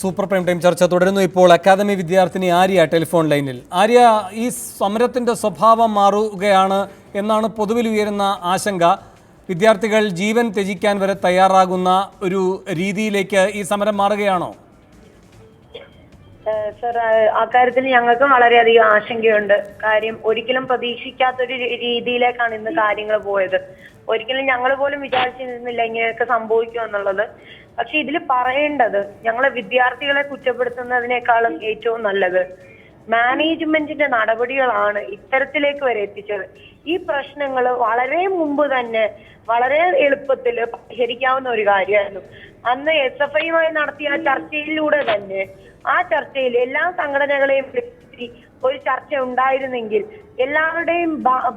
Super prime time ചർച്ച തുടരുന്നു. ഇപ്പോൾ അക്കാദമി വിദ്യാർത്ഥിനി ആര്യ ടെലിഫോൺ ലൈനിൽ. ആര്യ, ഈ സമരത്തിൻ്റെ സ്വഭാവം മാറുകയാണ് എന്നാണ് പൊതുവിൽ ഉയരുന്ന ആശങ്ക. വിദ്യാർത്ഥികൾ ജീവൻ ത്യജിക്കാൻ വരെ തയ്യാറാകുന്ന ഒരു രീതിയിലേക്ക് ഈ സമരം മാറുകയാണോ? സർ, അക്കാര്യത്തിൽ ഞങ്ങൾക്കും വളരെയധികം ആശങ്കയുണ്ട്. കാര്യം ഒരിക്കലും പ്രതീക്ഷിക്കാത്തൊരു രീതിയിലേക്കാണ് ഇന്ന് കാര്യങ്ങൾ പോയത്. ഒരിക്കലും ഞങ്ങൾ പോലും വിചാരിച്ചിരുന്നില്ല ഇങ്ങനെയൊക്കെ സംഭവിക്കുമെന്നുള്ളത്. പക്ഷെ ഇതിൽ പറയേണ്ടത്, ഞങ്ങളെ വിദ്യാർത്ഥികളെ കുറ്റപ്പെടുത്തുന്നതിനേക്കാളും ഏറ്റവും നല്ലത് മാനേജ്മെന്റിന്റെ നടപടികളാണ് ഇത്തരത്തിലേക്ക് വരെ എത്തിച്ചത്. ഈ പ്രശ്നങ്ങൾ വളരെ മുമ്പ് തന്നെ വളരെ എളുപ്പത്തിൽ പരിഹരിക്കാവുന്ന ഒരു കാര്യമായിരുന്നു. അന്ന് SFIയുമായി നടത്തിയ ചർച്ചയിലൂടെ തന്നെ ആ ചർച്ചയിൽ എല്ലാ സംഘടനകളെയും ഒരു ചർച്ച ഉണ്ടായിരുന്നെങ്കിൽ, എല്ലാവരുടെയും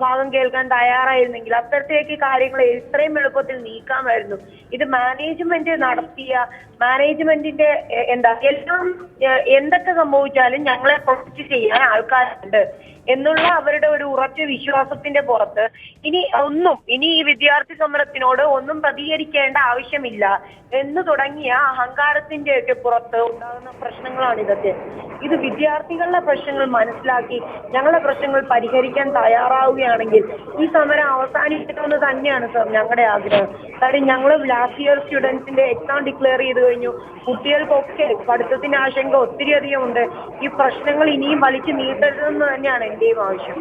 ഭാഗം കേൾക്കാൻ തയ്യാറായിരുന്നെങ്കിൽ അത്തരത്തിലേക്ക് കാര്യങ്ങൾ ഇത്രയും എളുപ്പത്തിൽ നീക്കാമായിരുന്നു. ഇത് മാനേജ്മെന്റ് നടത്തിയ മാനേജ്മെന്റിന്റെ എല്ലാം എന്തൊക്കെ സംഭവിച്ചാലും ഞങ്ങളെ പ്രൊട്ടക്ട് ചെയ്യാൻ ആൾക്കാരുണ്ട് എന്നുള്ള അവരുടെ ഒരു ഉറച്ച വിശ്വാസത്തിന്റെ പുറത്ത് ഇനി ഈ വിദ്യാർത്ഥി സമരത്തിനോട് ഒന്നും പ്രതികരിക്കേണ്ട ആവശ്യമില്ല എന്ന് തുടങ്ങിയ അഹങ്കാരത്തിന്റെ ഒക്കെ പുറത്ത് ഉണ്ടാകുന്ന പ്രശ്നങ്ങളാണ് ഇതൊക്കെ. ഇത് വിദ്യാർത്ഥികളുടെ പ്രശ്നങ്ങൾ മനസ്സിലാക്കി ഞങ്ങളുടെ പ്രശ്നങ്ങൾ പരിഹരിക്കാൻ തയ്യാറാവുകയാണെങ്കിൽ ഈ സമരം അവസാനിക്കണമെന്ന് തന്നെയാണ് സർ ഞങ്ങളുടെ ആഗ്രഹം. കാര്യം ഞങ്ങൾ ലാസ്റ്റ് ഇയർ സ്റ്റുഡൻസിന്റെ എക്സാം ഡിക്ലെയർ ചെയ്ത് കഴിഞ്ഞു. കുട്ടികൾക്കൊക്കെ പഠിത്തത്തിന്റെ ആശങ്ക ഒത്തിരി അധികം ഉണ്ട്. ഈ പ്രശ്നങ്ങൾ ഇനിയും വലിച്ചു നീട്ടരുതെന്ന് തന്നെയാണ് എന്റെയും ആവശ്യം.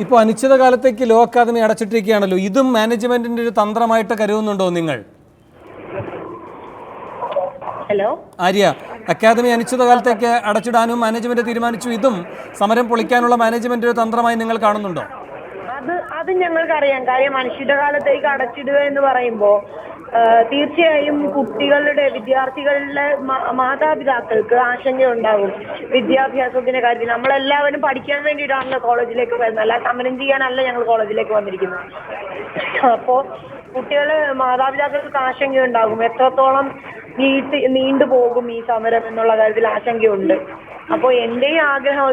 ഇപ്പോൾ അനിശ്ചിതകാലത്തേക്ക് ലോ അക്കാദമി അടച്ചിട്ടിരിക്കുകയാണല്ലോ. ഇതും മാനേജ്മെന്റിന്റെ ഒരു തന്ത്രമായിട്ട് കരുതുന്നുണ്ടോ നിങ്ങൾ? ഹലോ ആര്യ, അക്കാദമി അനിശ്ചിതകാലത്തേക്ക് അടച്ചിടാനും മാനേജ്മെന്റ് തീരുമാനിച്ചു. ഇതും സമരം പൊളിക്കാനുള്ള മാനേജ്മെന്റ് ഒരു തന്ത്രമായി നിങ്ങൾ കാണുന്നുണ്ടോ? അത് ഞങ്ങൾക്കറിയാം. കാര്യം അനിശ്ചിതകാലത്തേക്ക് അടച്ചിടുക എന്ന് പറയുമ്പോൾ തീർച്ചയായും വിദ്യാർത്ഥികളുടെ മാതാപിതാക്കൾക്ക് ആശങ്കയുണ്ടാകും. വിദ്യാഭ്യാസത്തിന്റെ കാര്യത്തിൽ നമ്മളെല്ലാവരും പഠിക്കാൻ വേണ്ടിയിട്ടാണല്ലോ കോളേജിലേക്ക് വരുന്നത്, അല്ല സമരം ചെയ്യാനല്ല ഞങ്ങൾ കോളേജിലേക്ക് വന്നിരിക്കുന്നത്. അപ്പോൾ മാതാപിതാക്കൾക്ക് ആശങ്കയുണ്ടാകും. എത്രത്തോളം നീണ്ടുപോകും ഈ സമരം എന്നുള്ള കാര്യത്തിൽ ആശങ്കയുണ്ട്. അപ്പോൾ എന്റെയും ആഗ്രഹം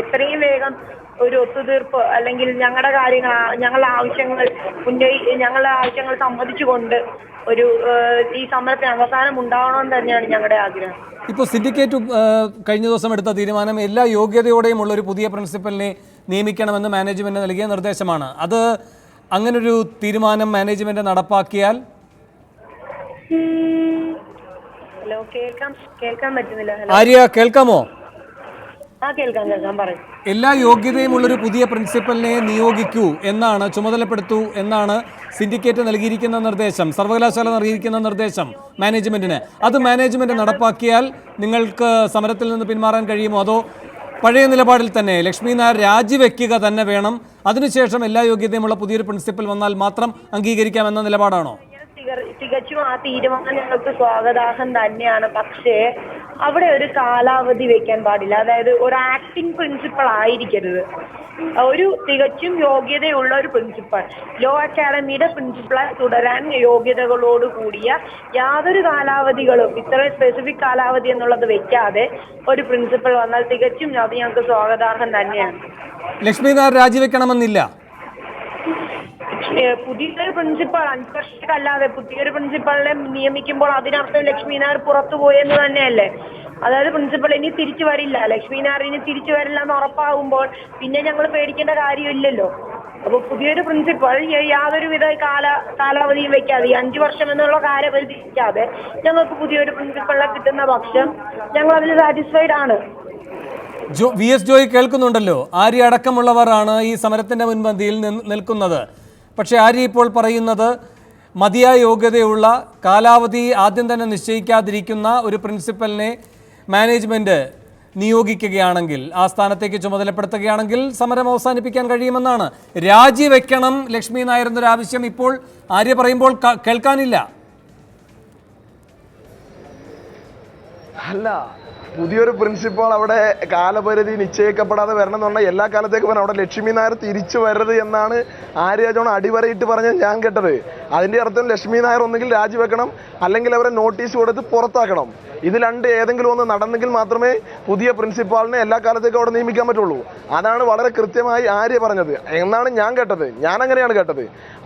എത്രയും വേഗം ഒരു ഒത്തുതീർപ്പ്, അല്ലെങ്കിൽ ഞങ്ങളുടെ ആവശ്യങ്ങൾ സമ്മതിച്ചുകൊണ്ട് ഈ സമരത്തിന് അവസാനം ഉണ്ടാവണമെന്ന് തന്നെയാണ് ഞങ്ങളുടെ ആഗ്രഹം. ഇപ്പോൾ സിൻഡിക്കേറ്റ് കഴിഞ്ഞ ദിവസം എടുത്ത തീരുമാനം എല്ലാ യോഗ്യതയോടെയും ഉള്ള ഒരു പുതിയ പ്രിൻസിപ്പലിനെ നിയമിക്കണമെന്ന് മാനേജ്മെന്റ് നൽകിയ നിർദ്ദേശമാണ്. അത് അങ്ങനൊരു തീരുമാനം മാനേജ്മെന്റ് നടപ്പാക്കിയാൽ കേൾക്കാൻ പറ്റുന്നില്ല. ആര്യ, കേൾക്കാമോ? കേൾക്കാം പറയും. എല്ലാ യോഗ്യതയും ഉള്ളൊരു പുതിയ പ്രിൻസിപ്പലിനെ നിയോഗിക്കൂ എന്നാണ്, ചുമതലപ്പെടുത്തൂ എന്നാണ് സിൻഡിക്കേറ്റ് നൽകിയിരിക്കുന്ന നിർദ്ദേശം, സർവകലാശാല നൽകിയിരിക്കുന്ന നിർദ്ദേശം മാനേജ്മെന്റിന്. അത് മാനേജ്മെന്റ് നടപ്പാക്കിയാൽ നിങ്ങൾക്ക് സമരത്തിൽ നിന്ന് പിന്മാറാൻ കഴിയുമോ? അതോ പഴയ നിലപാടിൽ തന്നെ ലക്ഷ്മി നായർ രാജിവെക്കുക തന്നെ വേണം, അതിനുശേഷം എല്ലാ യോഗ്യതയുമുള്ള പുതിയൊരു പ്രിൻസിപ്പൽ വന്നാൽ മാത്രം അംഗീകരിക്കാമെന്ന നിലപാടാണോ? തികച്ചും ആ തീരുമാനം ഞങ്ങൾക്ക് സ്വാഗതാർഹം തന്നെയാണ്. പക്ഷേ അവിടെ ഒരു കാലാവധി വെക്കാൻ പാടില്ല. അതായത് ഒരു ആക്ടിംഗ് പ്രിൻസിപ്പൾ ആയിരിക്കരുത്. ഒരു തികച്ചും യോഗ്യതയുള്ള ഒരു പ്രിൻസിപ്പൾ, ലോ അക്കാഡമിയുടെ പ്രിൻസിപ്പളായി തുടരാൻ യോഗ്യതകളോട് കൂടിയ യാതൊരു കാലാവധികളും, ഇത്ര സ്പെസിഫിക് കാലാവധി എന്നുള്ളത് വെക്കാതെ ഒരു പ്രിൻസിപ്പൾ വന്നാൽ തികച്ചും അത് ഞങ്ങൾക്ക് സ്വാഗതാർഹം തന്നെയാണ്. ലക്ഷ്മി നായർ രാജിവെക്കണമെന്നില്ല. പുതിയൊരു പ്രിൻസിപ്പൾ 5 വർഷത്തേക്കല്ലാതെ പുതിയൊരു പ്രിൻസിപ്പളിനെ നിയമിക്കുമ്പോൾ അതിനർത്ഥം ലക്ഷ്മി നായർ പുറത്തു പോയെന്ന് തന്നെയല്ലേ? അതായത് പ്രിൻസിപ്പൾ ഇനി തിരിച്ചു വരില്ല, ലക്ഷ്മി നായർ ഇനി തിരിച്ചു വരില്ല എന്ന് ഉറപ്പാകുമ്പോൾ പിന്നെ ഞങ്ങൾ പേടിക്കേണ്ട കാര്യമില്ലല്ലോ. അപ്പൊ പുതിയൊരു പ്രിൻസിപ്പൾ യാതൊരുവിധ കാലാവധിയും വെക്കാതെ 5 വർഷം എന്നുള്ള കാലാവധി വെക്കാതെ ഞങ്ങൾക്ക് പുതിയൊരു പ്രിൻസിപ്പളിനെ കിട്ടുന്ന പക്ഷം ഞങ്ങൾ അതിൽ സാറ്റിസ്ഫൈഡ് ആണ്. VS ജോയ് കേൾക്കുന്നുണ്ടല്ലോ. ആര്യ അടക്കമുള്ളവരാണ് ഈ സമരത്തിന്റെ മുൻപന്തിയിൽ നിൽക്കുന്നത്. പക്ഷേ ആര്യ ഇപ്പോൾ പറയുന്നത് മതിയായ യോഗ്യതയുള്ള, കാലാവധി ആദ്യം തന്നെ നിശ്ചയിക്കാതിരിക്കുന്ന ഒരു പ്രിൻസിപ്പലിനെ മാനേജ്മെന്റ് നിയോഗിക്കുകയാണെങ്കിൽ, ആ സ്ഥാനത്തേക്ക് ചുമതലപ്പെടുത്തുകയാണെങ്കിൽ സമരം അവസാനിപ്പിക്കാൻ കഴിയുമെന്നാണ്. രാജിവെക്കണം ലക്ഷ്മി നായർ എന്നൊരാവശ്യം ഇപ്പോൾ ആര്യ പറയുമ്പോൾ കേൾക്കാനില്ല. അല്ല, പുതിയൊരു പ്രിൻസിപ്പാൾ അവിടെ കാലപരിധി നിശ്ചയിക്കപ്പെടാതെ വരണം എന്ന് പറഞ്ഞാൽ എല്ലാ കാലത്തേക്കും പറഞ്ഞാൽ അവിടെ ലക്ഷ്മി നായർ തിരിച്ചു വരരുത് എന്നാണ് ആര്യ ജോൺ അടിവരയിട്ട് പറഞ്ഞ് ഞാൻ കേട്ടത്. അതിൻ്റെ അർത്ഥം ലക്ഷ്മി നായർ ഒന്നുകിൽ രാജിവെക്കണം, അല്ലെങ്കിൽ അവരെ നോട്ടീസ് കൊടുത്ത് പുറത്താക്കണം. ഇത് രണ്ട് ഏതെങ്കിലും ഒന്ന് നടന്നെങ്കിൽ മാത്രമേ പുതിയ പ്രിൻസിപ്പാളിനെ എല്ലാ കാലത്തേക്കും അവിടെ നിയമിക്കാൻ പറ്റുള്ളൂ. അതാണ് വളരെ കൃത്യമായി ആര്യ പറഞ്ഞത് എന്നാണ് ഞാൻ കേട്ടത്. ഞാൻ അങ്ങനെയാണ് കേട്ടത്.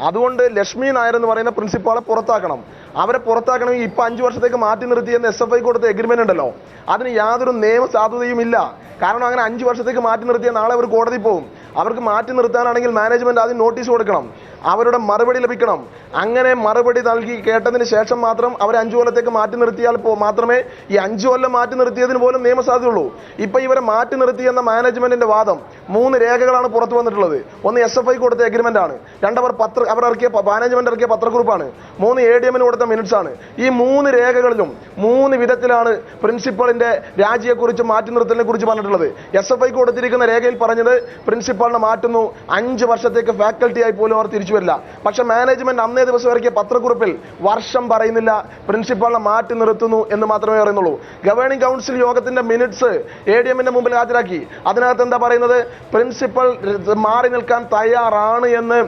അതുകൊണ്ട് ലക്ഷ്മി നായർ എന്ന് പറയുന്ന പ്രിൻസിപ്പാളെ പുറത്താക്കണം. അവരെ പുറത്താക്കണമെങ്കിൽ ഇപ്പൊ 5 വർഷത്തേക്ക് മാറ്റി നിർത്തിയെന്ന് SFI കൊടുത്ത എഗ്രിമെന്റ് ഉണ്ടല്ലോ, അതിന് യാതൊരു നിയമ സാധുതയും ഇല്ല. കാരണം അങ്ങനെ 5 വർഷത്തേക്ക് മാറ്റി നിർത്തിയ നാളെ അവർ കോടതി പോകും. അവർക്ക് മാറ്റി നിർത്താനാണെങ്കിൽ മാനേജ്മെന്റ് ആദ്യം നോട്ടീസ് കൊടുക്കണം, അവരുടെ മറുപടി ലഭിക്കണം. അങ്ങനെ മറുപടി നൽകി കേട്ടതിന് ശേഷം മാത്രം അവരെ 5 കൊല്ലത്തേക്ക് മാറ്റി നിർത്തിയാൽ മാത്രമേ ഈ 5 കൊല്ലം മാറ്റി നിർത്തിയതിന് പോലും നിയമസാധ്യതയുള്ളൂ. ഇപ്പൊ ഇവരെ മാറ്റി നിർത്തിയെന്ന മാനേജ്മെന്റിന്റെ വാദം 3 രേഖകളാണ് പുറത്തു വന്നിട്ടുള്ളത്. ഒന്ന് SFI കൊടുത്ത എഗ്രിമെന്റ് ആണ്, 2 അവർ ഇറക്കിയ മാനേജ്മെന്റ് ഇറക്കിയ പത്രക്കുറിപ്പാണ്, 3 ADM കൊടുത്ത മിനിറ്റ്സ് ആണ്. ഈ 3 രേഖകളിലും 3 വിധത്തിലാണ് പ്രിൻസിപ്പളിന്റെ രാജിയെക്കുറിച്ച് മാറ്റി നിർത്തലിനെ കുറിച്ച് പറഞ്ഞിട്ടുള്ളത്. SFI കൊടുത്തിരിക്കുന്ന രേഖയിൽ പറഞ്ഞത് പ്രിൻസിപ്പാളിനെ മാറ്റുന്നു, 5 വർഷത്തേക്ക് ഫാക്കൽറ്റി ആയി പോലും അവർ തിരിച്ചു വരില്ല. പക്ഷെ മാനേജ്മെന്റ് അന്നേ ദിവസം ഇറക്കിയ പത്രക്കുറിപ്പിൽ വർഷം പറയുന്നില്ല, പ്രിൻസിപ്പാളിനെ മാറ്റി നിർത്തുന്നു എന്ന് മാത്രമേ പറയുന്നുള്ളൂ. ഗവേണിംഗ് കൗൺസിൽ യോഗത്തിന്റെ മിനിറ്റ്സ് ADMന്റെ മുമ്പിൽ ഹാജരാക്കി. അതിനകത്ത് എന്താ പറയുന്നത്? പ്രിൻസിപ്പൽ മാറി നിൽക്കാൻ തയ്യാറാണ് എന്ന്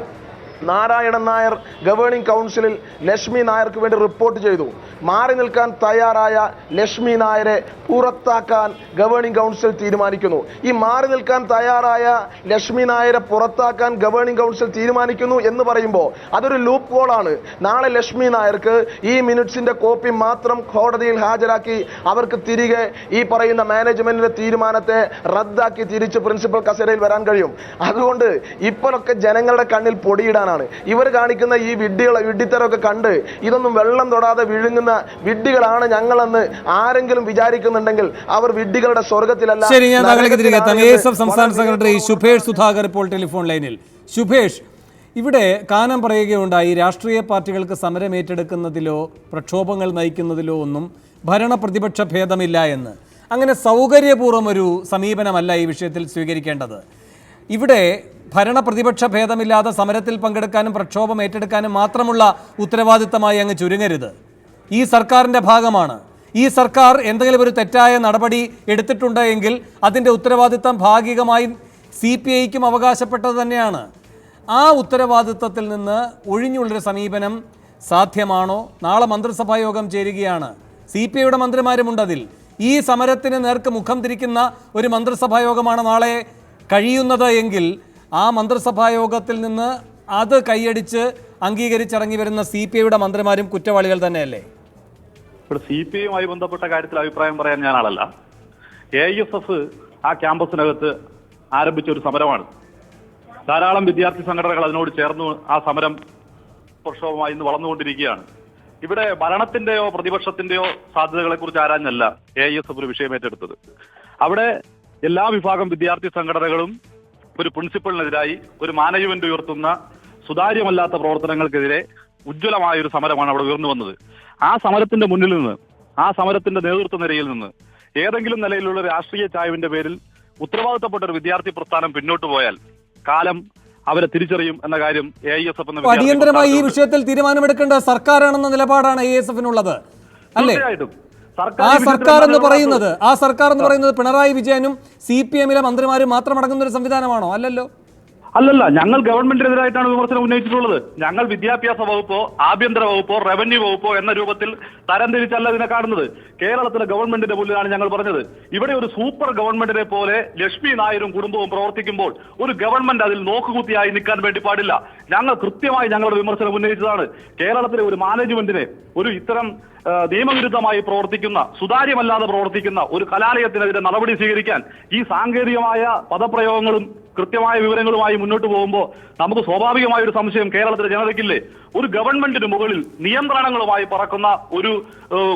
നാരായണൻ നായർ ഗവേണിംഗ് കൗൺസിലിൽ ലക്ഷ്മി നായർക്ക് വേണ്ടി റിപ്പോർട്ട് ചെയ്തു. മാറി നിൽക്കാൻ തയ്യാറായ ലക്ഷ്മി നായരെ പുറത്താക്കാൻ ഗവേണിംഗ് കൗൺസിൽ തീരുമാനിക്കുന്നു. ഈ മാറി നിൽക്കാൻ തയ്യാറായ ലക്ഷ്മി നായരെ പുറത്താക്കാൻ ഗവേണിംഗ് കൗൺസിൽ തീരുമാനിക്കുന്നു എന്ന് പറയുമ്പോൾ അതൊരു ലൂപ്പ് ഹോളാണ്. നാളെ ലക്ഷ്മി നായർക്ക് ഈ മിനിറ്റ്സിന്റെ കോപ്പി മാത്രം കോടതിയിൽ ഹാജരാക്കി അവർക്ക് തിരികെ ഈ പറയുന്ന മാനേജ്മെന്റിന്റെ തീരുമാനത്തെ റദ്ദാക്കി തിരിച്ച് പ്രിൻസിപ്പൽ കസേരയിൽ വരാൻ കഴിയും. അതുകൊണ്ട് ഇപ്പോഴൊക്കെ ജനങ്ങളുടെ കണ്ണിൽ പൊടിയിടാൻ ഇവർ കാണിക്കുന്ന ഈ വിഡ്ഢിത്തരമൊക്കെ കണ്ട് ഇതൊന്നും വെള്ളം തൊടാതെ വിഴുങ്ങുന്ന വിഡ്ഢികളാണ് ഞങ്ങളെന്ന് ആരെങ്കിലും വിചാരിക്കുന്നുണ്ടെങ്കിൽ അവർ വിഡ്ഢികളുടെ സ്വർഗത്തിലല്ല. ശരി, ഞാൻ താങ്കളിലേക്ക് തിരികെ എത്താം. ASF സംസ്ഥാന സെക്രട്ടറി ശുഭേഷ് സുധാകർ ഇപ്പോൾ ടെലിഫോൺ ലൈനിൽ. ശുഭേഷ്, ഇവിടെ കാനം പറയുകയുണ്ടായി, രാഷ്ട്രീയ പാർട്ടികൾക്ക് സമരം ഏറ്റെടുക്കുന്നതിലോ പ്രക്ഷോഭങ്ങൾ നയിക്കുന്നതിലോ ഒന്നും ഭരണ പ്രതിപക്ഷ ഭേദമില്ല എന്ന്. അങ്ങനെ സൗകര്യപൂർവ്വം ഒരു സമീപനമല്ല ഈ വിഷയത്തിൽ സ്വീകരിക്കേണ്ടത്. ഇവിടെ ഭരണ പ്രതിപക്ഷ ഭേദമില്ലാതെ സമരത്തിൽ പങ്കെടുക്കാനും പ്രക്ഷോഭം ഏറ്റെടുക്കാനും മാത്രമുള്ള ഉത്തരവാദിത്തമായി അങ്ങ് ചുരുങ്ങരുത്. ഈ സർക്കാരിൻ്റെ ഭാഗമാണ്. ഈ സർക്കാർ എന്തെങ്കിലും ഒരു തെറ്റായ നടപടി എടുത്തിട്ടുണ്ട് എങ്കിൽ അതിൻ്റെ ഉത്തരവാദിത്തം ഭാഗികമായി CPIക്കും അവകാശപ്പെട്ടത് തന്നെയാണ്. ആ ഉത്തരവാദിത്തത്തിൽ നിന്ന് ഒഴിഞ്ഞുള്ളൊരു സമീപനം സാധ്യമാണോ? നാളെ മന്ത്രിസഭാ യോഗം ചേരുകയാണ്, CPIയുടെ മന്ത്രിമാരുമുണ്ട് അതിൽ. ഈ സമരത്തിന് നേർക്ക് മുഖം തിരിക്കുന്ന ഒരു മന്ത്രിസഭാ യോഗമാണ് നാളെ കഴിയുന്നത് എങ്കിൽ ആ മന്ത്രിസഭാ യോഗത്തിൽ നിന്ന് അത് കൈയടിച്ച് അംഗീകരിച്ചിറങ്ങി വരുന്ന CPIയുടെ മന്ത്രിമാരും കുറ്റവാളികൾ തന്നെയല്ലേ? ഇവിടെ CPIയുമായി ബന്ധപ്പെട്ട കാര്യത്തിൽ അഭിപ്രായം പറയാൻ ഞാൻ ആളല്ല. AISF ആ ക്യാമ്പസിനകത്ത് ആരംഭിച്ച ഒരു സമരമാണ്. ധാരാളം വിദ്യാർത്ഥി സംഘടനകൾ അതിനോട് ചേർന്ന് ആ സമരം പ്രക്ഷോഭമായി ഇന്ന് വളർന്നുകൊണ്ടിരിക്കുകയാണ്. ഇവിടെ ഭരണത്തിന്റെയോ പ്രതിപക്ഷത്തിന്റെയോ സാധ്യതകളെ കുറിച്ച് ആരാഞ്ഞല്ല AISF ഒരു വിഷയം ഏറ്റെടുത്തത്. അവിടെ എല്ലാ വിഭാഗം വിദ്യാർത്ഥി സംഘടനകളും ഒരു പ്രിൻസിപ്പളിനെതിരായി ഒരു മാനേജ്മെന്റ് ഉയർത്തുന്ന സുതാര്യമല്ലാത്ത പ്രവർത്തനങ്ങൾക്കെതിരെ ഉജ്ജ്വലമായ ഒരു സമരമാണ് അവിടെ ഉയർന്നു വന്നത്. ആ സമരത്തിന്റെ മുന്നിൽ നിന്ന്, ആ സമരത്തിന്റെ നേതൃത്വ നിരയിൽ നിന്ന് ഏതെങ്കിലും നിലയിലുള്ള രാഷ്ട്രീയ ചായ്വിന്റെ പേരിൽ ഉത്തരവാദിത്തപ്പെട്ട ഒരു വിദ്യാർത്ഥി പ്രസ്ഥാനം പിന്നോട്ട് പോയാൽ കാലം അവരെ തിരിച്ചറിയും എന്ന കാര്യം AISF എന്ന അടിയന്തരമായി ഈ വിഷയത്തിൽ തീരുമാനമെടുക്കേണ്ട സർക്കാരാണെന്ന നിലപാടാണ് AISFനുള്ളത് അല്ലേ? തീർച്ചയായിട്ടും. ആ സർക്കാർ എന്ന് പറയുന്നത് പിണറായി വിജയനും CPMലെ മന്ത്രിമാരും മാത്രം അടങ്ങുന്ന ഒരു സംവിധാനമാണോ? അല്ലല്ലോ. അല്ലല്ല, ഞങ്ങൾ ഗവൺമെന്റിനെതിരായിട്ടാണ് വിമർശനം ഉന്നയിച്ചിട്ടുള്ളത്. ഞങ്ങൾ വിദ്യാഭ്യാസ വകുപ്പോ ആഭ്യന്തര വകുപ്പോ റവന്യൂ വകുപ്പോ എന്ന രൂപത്തിൽ തരംതിരിച്ചല്ല ഇതിനെ കാണുന്നത്. കേരളത്തിലെ ഗവൺമെന്റിന്റെ മുന്നിലാണ് ഞങ്ങൾ പറഞ്ഞത്. ഇവിടെ ഒരു സൂപ്പർ ഗവൺമെന്റിനെ പോലെ ലക്ഷ്മി നായരും കുടുംബവും പ്രവർത്തിക്കുമ്പോൾ ഒരു ഗവൺമെന്റ് അതിൽ നോക്കുകുത്തിയായി നിൽക്കാൻ വേണ്ടി പാടില്ല. ഞങ്ങൾ കൃത്യമായി ഞങ്ങളുടെ വിമർശനം ഉന്നയിച്ചതാണ്. കേരളത്തിലെ ഒരു മാനേജ്മെന്റിനെ ഒരു ഇത്തരം നിയമവിരുദ്ധമായി പ്രവർത്തിക്കുന്ന, സുതാര്യമല്ലാതെ പ്രവർത്തിക്കുന്ന ഒരു കലാലയത്തിനെതിരെ നടപടി സ്വീകരിക്കാൻ ഈ സാങ്കേതികമായ പദപ്രയോഗങ്ങളും കൃത്യമായ വിവരങ്ങളുമായി മുന്നോട്ട് പോകുമ്പോൾ നമുക്ക് സ്വാഭാവികമായ ഒരു സംശയം കേരളത്തിലെ ജനതയ്ക്കില്ലേ? ഒരു ഗവൺമെന്റിന് മുകളിൽ നിയന്ത്രണങ്ങളുമായി പറക്കുന്ന ഒരു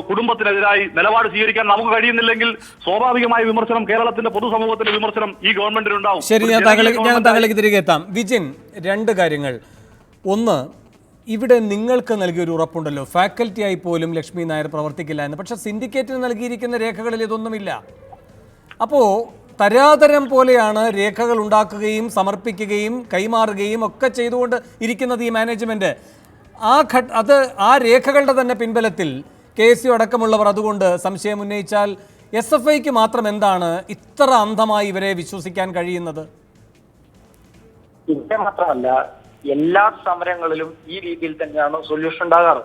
കുടുംബത്തിനെതിരായി നിലപാട് സ്വീകരിക്കാൻ നമുക്ക് കഴിയുന്നില്ലെങ്കിൽ സ്വാഭാവികമായ വിമർശനം, കേരളത്തിന്റെ പൊതുസമൂഹത്തിന്റെ വിമർശനം ഈ ഗവൺമെന്റിനുണ്ടാവും. ശരി, ഞാൻ താങ്കളിലേക്ക് തിരികെ എത്താം. വിജിൻ, 2 കാര്യങ്ങൾ. ഒന്ന്, ഇവിടെ നിങ്ങൾക്ക് നൽകിയൊരു ഉറപ്പുണ്ടല്ലോ, ഫാക്കൽറ്റിയായി പോലും ലക്ഷ്മി നായർ പ്രവർത്തിക്കില്ല എന്ന്. പക്ഷെ സിൻഡിക്കേറ്റിന് നൽകിയിരിക്കുന്ന രേഖകളിൽ ഇതൊന്നുമില്ല. അപ്പോൾ തരാതരം പോലെയാണ് രേഖകൾ ഉണ്ടാക്കുകയും സമർപ്പിക്കുകയും കൈമാറുകയും ഒക്കെ ചെയ്തുകൊണ്ട് ഇരിക്കുന്നത് ഈ മാനേജ്മെന്റ്. ആ രേഖകളുടെ തന്നെ പിൻബലത്തിൽ KSU അടക്കമുള്ളവർ അതുകൊണ്ട് സംശയം ഉന്നയിച്ചാൽ SFIക്ക് മാത്രം എന്താണ് ഇത്ര അന്ധമായി ഇവരെ വിശ്വസിക്കാൻ കഴിയുന്നത്? ഇവിടെ മാത്രമല്ല, എല്ലാ സമരങ്ങളിലും ഈ രീതിയിൽ തന്നെയാണ് സൊല്യൂഷൻ ഉണ്ടാകാറ്.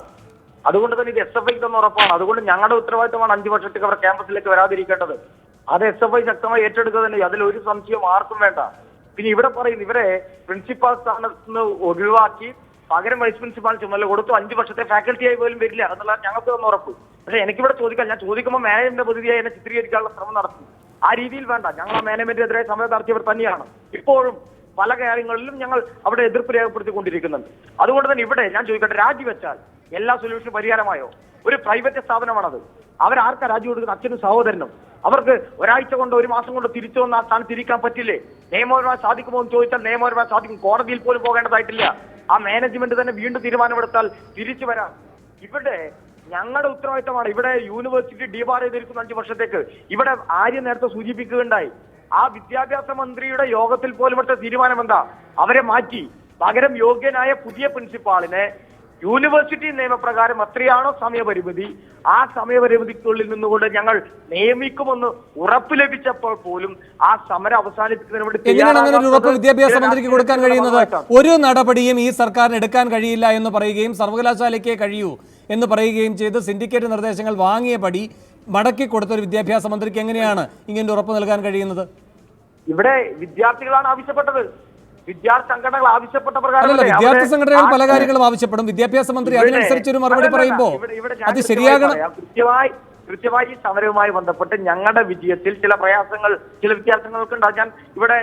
അതുകൊണ്ട് തന്നെ ഇത് SFIക്ക് തന്നെ ഉറപ്പാണ്. അതുകൊണ്ട് ഞങ്ങളുടെ ഉത്തരവാദിത്തമാണ് 5 വർഷത്തേക്ക് അവർ ക്യാമ്പസിലേക്ക് വരാതിരിക്കേണ്ടത്. അത് SFI ശക്തമായി ഏറ്റെടുക്കുക തന്നെ, അതിലൊരു സംശയം ആർക്കും വേണ്ട. പിന്നെ ഇവിടെ പറയുന്നു ഇവരെ പ്രിൻസിപ്പാൾ സ്ഥാനത്ത് നിന്ന് ഒഴിവാക്കി പകരം വൈസ് പ്രിൻസിപ്പാൾ ചുമതല കൊടുത്തു, 5 വർഷത്തെ ഫാക്കൽറ്റിയായി പോലും വരില്ല എന്നുള്ള ഞങ്ങൾക്ക് തന്നെ ഉറപ്പ്. പക്ഷെ എനിക്കിവിടെ ചോദിക്കാം, ഞാൻ ചോദിക്കുമ്പോൾ മാനേജ്മെന്റ് പ്രതിനിധിയായി എന്നെ ചിത്രീകരിക്കാനുള്ള ശ്രമം നടത്തി. ആ രീതിയിൽ വേണ്ട. ഞങ്ങൾ ആ മാനേജ്മെന്റിനെതിരെ സമരം നടത്തിയവർ തന്നെയാണ്. ഇപ്പോഴും പല കാര്യങ്ങളിലും ഞങ്ങൾ അവിടെ എതിർപ്പ് രേഖപ്പെടുത്തിക്കൊണ്ടിരിക്കുന്നുണ്ട്. അതുകൊണ്ട് തന്നെ ഇവിടെ ഞാൻ ചോദിക്കട്ടെ, രാജിവെച്ചാൽ എല്ലാ സൊല്യൂഷനും പരിഹാരമായോ? ഒരു പ്രൈവറ്റ് സ്ഥാപനമാണത്. അവരാർക്കാ രാജി കൊടുക്കുന്നത്? അച്ഛനും സഹോദരനും. അവർക്ക് ഒരാഴ്ച കൊണ്ട് 1 മാസം കൊണ്ട് തിരിച്ചു വന്ന് ആ സ്ഥാനത്ത് ഇരിക്കാൻ പറ്റില്ലേ? നിയമപരമായി സാധിക്കുമോ എന്ന് ചോദിച്ചാൽ നിയമപരമായി സാധിക്കും. കോടതിയിൽ പോലും പോകേണ്ടതായിട്ടില്ല. ആ മാനേജ്മെന്റ് തന്നെ വീണ്ടും തീരുമാനമെടുത്താൽ തിരിച്ചു വരാം. ഇവിടെ ഞങ്ങളുടെ ഉത്തരവാദിത്തമാണ്. ഇവിടെ യൂണിവേഴ്സിറ്റി ഡീബാർ ചെയ്തിരിക്കുന്ന 5 വർഷത്തേക്ക്. ഇവിടെ ആര്യ നേരത്തെ സൂചിപ്പിക്കുകയുണ്ടായി, ആ വിദ്യാഭ്യാസ മന്ത്രിയുടെ യോഗത്തിൽ പോലും എടുത്ത തീരുമാനം എന്താ? അവരെ മാറ്റി പകരം യോഗ്യനായ പുതിയ പ്രിൻസിപ്പാളിനെ യൂണിവേഴ്സിറ്റി നിയമപ്രകാരം എത്രയാണോ സമയപരിമിതി, ആ സമയപരിമിതിക്കുള്ളിൽ നിന്നുകൊണ്ട് ഞങ്ങൾ നിയമിക്കുമെന്ന് ഉറപ്പ് ലഭിച്ചപ്പോൾ പോലും ആ സമരം അവസാനിപ്പിക്കുന്നതിന് വേണ്ടി എങ്ങനെയാണ് അങ്ങനെ ഒരു ഉറപ്പ് വിദ്യാഭ്യാസ മന്ത്രിക്ക് കൊടുക്കാൻ കഴിയുന്നത്? ഒരു നടപടിയും ഈ സർക്കാരിന് എടുക്കാൻ കഴിയില്ല എന്ന് പറയുകയും സർവകലാശാലയ്ക്കേ കഴിയൂ എന്ന് പറയുകയും ചെയ്ത് സിൻഡിക്കേറ്റ് നിർദ്ദേശങ്ങൾ വാങ്ങിയ പടി മടക്കി കൊടുത്ത ഒരു വിദ്യാഭ്യാസ മന്ത്രിക്ക് എങ്ങനെയാണ് ഇങ്ങനെ ഉറപ്പ് നൽകാൻ കഴിയുന്നത്? ഇവിടെ വിദ്യാർത്ഥികളാണ് ആവശ്യപ്പെട്ടത്. വിദ്യാർത്ഥി സംഘടനകൾ ആവശ്യപ്പെട്ട അല്ലല്ല, വിദ്യാർത്ഥി സംഘടനകൾ പല കാര്യങ്ങളും ആവശ്യപ്പെടും. വിദ്യാഭ്യാസ മന്ത്രി അതിനനുസരിച്ച് ഒരു മറുപടി പറയുമ്പോൾ അത് ശരിയാകണം. കൃത്യമായി ഈ സമരവുമായി ബന്ധപ്പെട്ട് ഞങ്ങളുടെ വിജയത്തിൽ ചില പ്രയാസങ്ങൾ, ചില വ്യത്യാസങ്ങളൊക്കെ ഉണ്ട്. ഞാൻ ഇവിടെ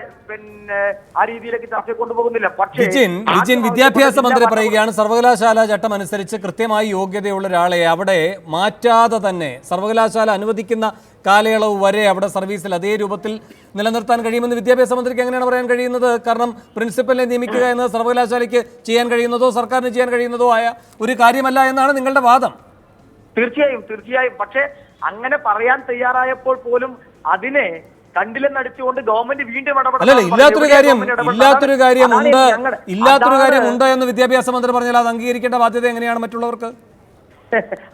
ആ രീതിയിലേക്ക് ചർച്ച കൊണ്ടുപോകുന്നില്ല. പക്ഷേ വിജിൻ വിദ്യാഭ്യാസ മന്ത്രി പറയുകയാണ്, സർവകലാശാല ചട്ടം അനുസരിച്ച് കൃത്യമായി യോഗ്യതയുള്ള ഒരാളെ അവിടെ മാറ്റാതെ തന്നെ സർവകലാശാല അനുവദിക്കുന്ന കാലയളവ് വരെ അവിടെ സർവീസിൽ അതേ രൂപത്തിൽ നിലനിർത്താൻ കഴിയുമെന്ന് വിദ്യാഭ്യാസ മന്ത്രിക്ക് എങ്ങനെയാണ് പറയാൻ കഴിയുന്നത്? കാരണം പ്രിൻസിപ്പലിനെ നിയമിക്കുക എന്നത് സർവകലാശാലയ്ക്ക് ചെയ്യാൻ കഴിയുന്നതോ സർക്കാരിന് ചെയ്യാൻ കഴിയുന്നതോ ആയ ഒരു കാര്യമല്ല എന്നാണ് നിങ്ങളുടെ വാദം. തീർച്ചയായും. പക്ഷേ അങ്ങനെ പറയാൻ തയ്യാറായപ്പോൾ പോലും അതിനെ കണ്ടില്ലെന്നടിച്ചുകൊണ്ട് ഗവൺമെന്റ് വീണ്ടും അല്ലല്ല, ഇല്ലാത്തൊരു കാര്യം ഉണ്ട് എന്ന് വിദ്യാഭ്യാസ മന്ത്രി പറഞ്ഞാൽ അത് അംഗീകരിക്കേണ്ട ബാധ്യത എങ്ങനെയാണ് മറ്റുള്ളവർക്ക്?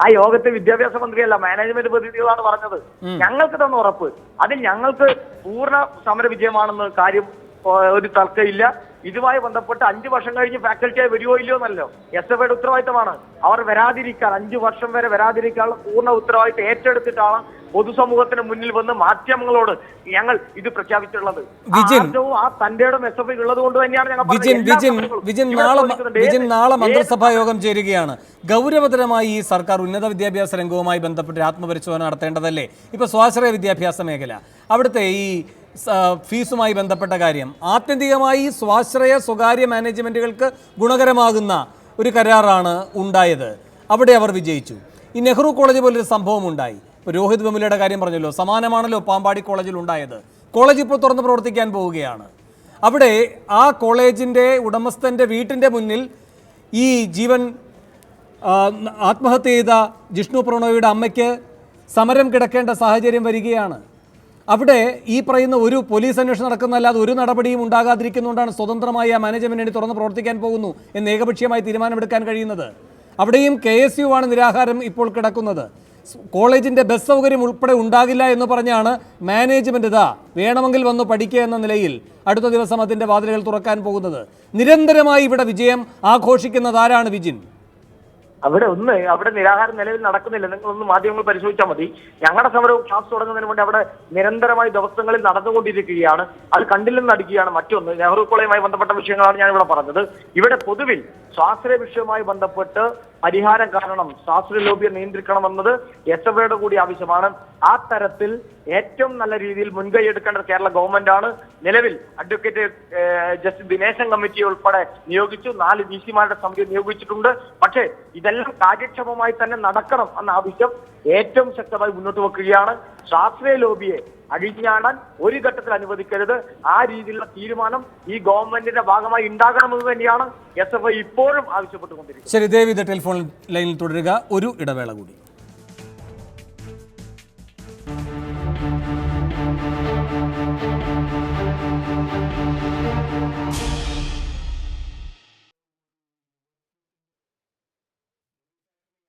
ആ യോഗത്തെ വിദ്യാഭ്യാസ മന്ത്രിയല്ല, മാനേജ്മെന്റ് പ്രതിനിധികളാണ് പറഞ്ഞത്. ഞങ്ങൾക്ക് തന്ന ഉറപ്പ് അതിൽ ഞങ്ങൾക്ക് പൂർണ്ണ സമര വിജയമാണെന്ന് കാര്യം ഒരു തർക്കമില്ല. ഇതുമായി ബന്ധപ്പെട്ട് 5 വർഷം കഴിഞ്ഞ് ഫാക്കൽറ്റിയായി വരുമോ ഇല്ലയോ എന്നല്ലോ SFIയുടെ ഉത്തരവാദിത്തമാണ്. അവർ വരാതിരിക്കാൻ 5 വർഷം വരെ വരാതിരിക്കാനുള്ള പൂർണ്ണ ഉത്തരവാദിത്തം ഏറ്റെടുത്തിട്ടാണ് പൊതുസമൂഹത്തിന് മുന്നിൽ വന്ന് മാധ്യമങ്ങളോട് ഞങ്ങൾ ഇത് പ്രഖ്യാപിച്ചിട്ടുള്ളത്. ആ തന്റെ SFI ഉള്ളത് കൊണ്ട് തന്നെയാണ് വിജിൻ നാളെ മന്ത്രിസഭാ യോഗം ചേരുകയാണ്. ഗൗരവതരമായി ഈ സർക്കാർ ഉന്നത വിദ്യാഭ്യാസ രംഗവുമായി ബന്ധപ്പെട്ട് ആത്മപരിശോധന നടത്തേണ്ടതല്ലേ? ഇപ്പൊ സ്വാശ്രയ വിദ്യാഭ്യാസ മേഖല, അവിടുത്തെ ഈ ഫീസുമായി ബന്ധപ്പെട്ട കാര്യം ആത്യന്തികമായി സ്വാശ്രയ സ്വകാര്യ മാനേജ്മെന്റുകൾക്ക് ഗുണകരമാകുന്ന ഒരു കരാറാണ് ഉണ്ടായത്. അവിടെ അവർ വിജയിച്ചു. ഈ നെഹ്റു കോളേജ് പോലൊരു സംഭവം ഉണ്ടായി. ഇപ്പോൾ രോഹിത് വെമുലയുടെ കാര്യം പറഞ്ഞല്ലോ, സമാനമാണല്ലോ പാമ്പാടി കോളേജിൽ ഉണ്ടായത്. കോളേജ് ഇപ്പോൾ തുറന്ന് പ്രവർത്തിക്കാൻ പോവുകയാണ്. അവിടെ ആ കോളേജിൻ്റെ ഉടമസ്ഥൻ്റെ വീട്ടിൻ്റെ മുന്നിൽ ഈ ജീവൻ ആത്മഹത്യ ചെയ്ത ജിഷ്ണു പ്രണോയിയുടെ അമ്മയ്ക്ക് സമരം കിടക്കേണ്ട സാഹചര്യം വരികയാണ്. അവിടെ ഈ പറയുന്ന ഒരു പോലീസ് അന്വേഷണം നടക്കുന്നതല്ലാതെ ഒരു നടപടിയും ഉണ്ടാകാതിരിക്കുന്നുകൊണ്ടാണ് സ്വതന്ത്രമായി ആ മാനേജ്മെന്റിന് തുറന്ന് പ്രവർത്തിക്കാൻ പോകുന്നു എന്ന് ഏകപക്ഷീയമായി തീരുമാനമെടുക്കാൻ കഴിയുന്നത്. അവിടെയും KSU ആണ് നിരാഹാരം ഇപ്പോൾ കിടക്കുന്നത്. കോളേജിൻ്റെ ബസ് സൗകര്യം ഉൾപ്പെടെ ഉണ്ടാകില്ല എന്ന് പറഞ്ഞാണ് മാനേജ്മെന്റ് ഇതാ വേണമെങ്കിൽ വന്ന് പഠിക്കുക എന്ന നിലയിൽ അടുത്ത ദിവസം അതിൻ്റെ വാതിലുകൾ തുറക്കാൻ പോകുന്നത്. നിരന്തരമായി ഇവിടെ വിജയം ആഘോഷിക്കുന്നത് ആരാണ് വിജിൻ? അവിടെ നിരാഹാരം നിലവിൽ നടക്കുന്നില്ല. നിങ്ങളൊന്ന് മാധ്യമങ്ങൾ പരിശോധിച്ചാൽ മതി. ഞങ്ങളുടെ സമരവും ക്ലാസ് തുടങ്ങുന്നതിന് വേണ്ടി അവിടെ നിരന്തരമായി ദിവസങ്ങളിൽ നടന്നുകൊണ്ടിരിക്കുകയാണ്. അത് കണ്ടില്ലെന്ന് അടിക്കുകയാണ്. മറ്റൊന്ന്, നെഹ്റു കോളേജുമായി ബന്ധപ്പെട്ട വിഷയങ്ങളാണ് ഞാൻ ഇവിടെ പറഞ്ഞത്. ഇവിടെ പൊതുവിൽ സ്വാശ്രയ വിഷയവുമായി ബന്ധപ്പെട്ട് പരിഹാരം കാണണം, സ്വാശ്രയ ലോബിയെ നിയന്ത്രിക്കണമെന്നത് SFIയുടെ കൂടി ആവശ്യമാണ്. ആ തരത്തിൽ ഏറ്റവും നല്ല രീതിയിൽ മുൻകൈ എടുക്കേണ്ടത് കേരള ഗവൺമെന്റ് ആണ്. നിലവിൽ അഡ്വക്കേറ്റ് ജസ്റ്റിസ് ദിനേശൻ കമ്മിറ്റി ഉൾപ്പെടെ നിയോഗിച്ചു, 4 VC-മാരുടെ സമിതി നിയോഗിച്ചിട്ടുണ്ട്. പക്ഷേ ഇതെല്ലാം കാര്യക്ഷമമായി തന്നെ നടക്കണം എന്ന ആവശ്യം ഏറ്റവും ശക്തമായി മുന്നോട്ട് വെക്കുകയാണ്. സ്വാശ്രയ ലോബിയെ അഴിഞ്ഞാടാൻ ഒരു ഘട്ടത്തിൽ അനുവദിക്കരുത്. ആ രീതിയിലുള്ള തീരുമാനം ഈ ഗവൺമെന്റിന്റെ ഭാഗമായി ഉണ്ടാകണമെന്ന് തന്നെയാണ് SFI ഇപ്പോഴും ആവശ്യപ്പെട്ടുകൊണ്ടിരിക്കുന്നത്. ശരി, ദേവി ടെലിഫോൺ ലൈനിൽ തുടരുക. ഒരു ഇടവേള കൂടി.